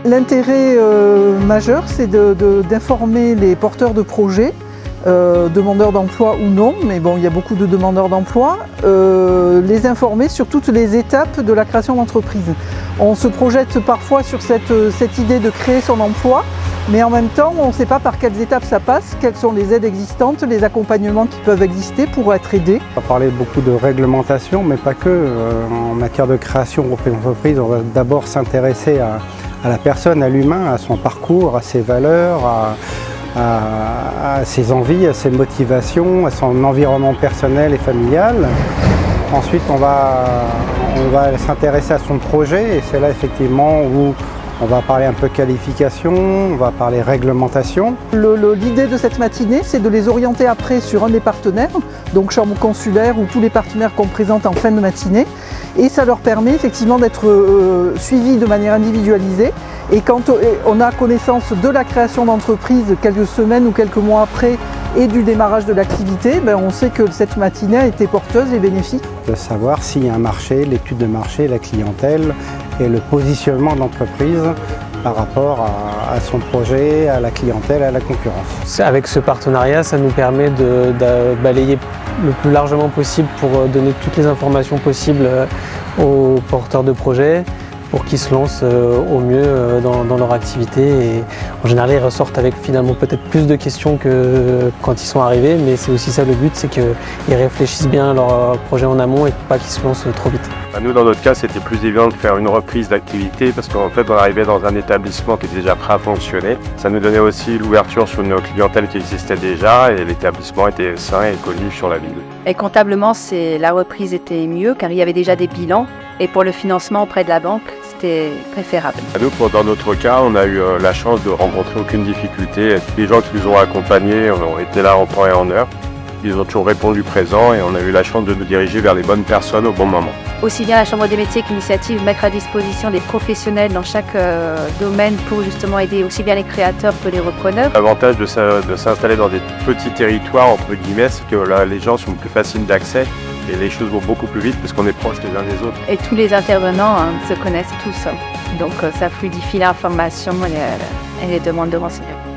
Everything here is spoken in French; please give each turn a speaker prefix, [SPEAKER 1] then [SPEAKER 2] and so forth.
[SPEAKER 1] L'intérêt majeur, c'est d'informer les porteurs de projets, demandeurs d'emploi ou non, mais bon, il y a beaucoup de demandeurs d'emploi, les informer sur toutes les étapes de la création d'entreprise. On se projette parfois sur cette idée de créer son emploi, mais en même temps, on ne sait pas par quelles étapes ça passe, quelles sont les aides existantes, les accompagnements qui peuvent exister pour être aidés.
[SPEAKER 2] On va parler beaucoup de réglementation, mais pas que. En matière de création d'entreprise, on va d'abord s'intéresser à la personne, à l'humain, à son parcours, à ses valeurs, à ses envies, à ses motivations, à son environnement personnel et familial. Ensuite, on va s'intéresser à son projet et c'est là effectivement où on va parler un peu qualification, on va parler réglementation.
[SPEAKER 1] L'idée de cette matinée, c'est de les orienter après sur un des partenaires, donc chambre consulaire ou tous les partenaires qu'on présente en fin de matinée. Et ça leur permet effectivement d'être suivis de manière individualisée. Et quand on a connaissance de la création d'entreprise quelques semaines ou quelques mois après et du démarrage de l'activité, on sait que cette matinée a été porteuse et bénéfique.
[SPEAKER 2] De savoir s'il y a un marché, l'étude de marché, la clientèle et le positionnement de l'entreprise par rapport à son projet, à la clientèle, à la concurrence.
[SPEAKER 3] Avec ce partenariat, ça nous permet de balayer le plus largement possible pour donner toutes les informations possibles aux porteurs de projets pour qu'ils se lancent au mieux dans leur activité. Et en général, ils ressortent avec finalement peut-être plus de questions que quand ils sont arrivés, mais c'est aussi ça le but, c'est qu'ils réfléchissent bien à leur projet en amont et pas qu'ils se lancent trop vite.
[SPEAKER 4] Nous, dans notre cas, c'était plus évident de faire une reprise d'activité parce qu'en fait, on arrivait dans un établissement qui était déjà prêt à fonctionner. Ça nous donnait aussi l'ouverture sur une clientèle qui existait déjà et l'établissement était sain et connu sur la ville.
[SPEAKER 5] Et comptablement, la reprise était mieux car il y avait déjà des bilans et pour le financement auprès de la banque, c'était préférable.
[SPEAKER 4] Nous, dans notre cas, on a eu la chance de rencontrer aucune difficulté. Les gens qui nous ont accompagnés ont été là en temps et en heure. Ils ont toujours répondu présent et on a eu la chance de nous diriger vers les bonnes personnes au bon moment.
[SPEAKER 5] Aussi bien la Chambre des métiers qu'Initiative mettre à disposition des professionnels dans chaque domaine pour justement aider aussi bien les créateurs que les repreneurs.
[SPEAKER 4] L'avantage de s'installer dans des petits territoires, entre guillemets, c'est que là, les gens sont plus faciles d'accès et les choses vont beaucoup plus vite parce qu'on est proches les uns des autres.
[SPEAKER 5] Et tous les intervenants se connaissent tous, donc ça fluidifie l'information et les demandes de renseignements.